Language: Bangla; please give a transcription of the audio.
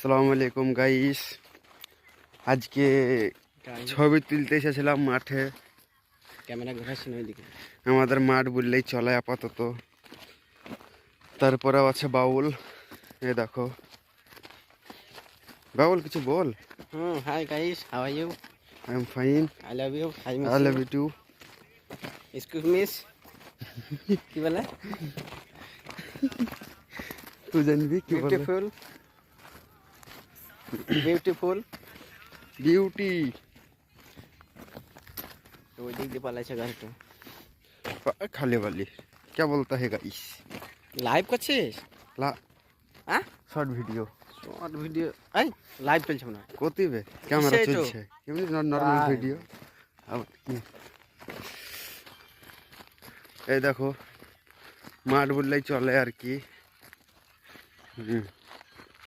আসসালামু আলাইকুম গাইস। আজকে ছবি তুলতে এসেছিলাম মাঠে। ক্যামেরা ঘোরাচ্ছেন ওইদিকে। আমাদের মাঠ বললেই চলে আপাতত। তারপরেও আছে বাউল। এ দেখো বাউল, কিছু বল। Hi guys, how are you? I am fine. I love you, I miss I you. Love you too. Excuse miss, কি বলে? তুই জানবি কি বলে? Beautiful, beautiful. বিউটি। তো ওই দিক দিয়ে পালাইছে গাড়িটা। খালি বালি क्या बोलता है गाइस? লাইভ করছিস? ला হ্যাঁ, শর্ট ভিডিও শর্ট ভিডিও। এই লাইভ চলছে না? কোতিবে ক্যামেরা কিসে তো? চলছে, এমনি নরমাল তাই। ভিডিও। এই দেখো মাঠ বললেই চলে আর কি।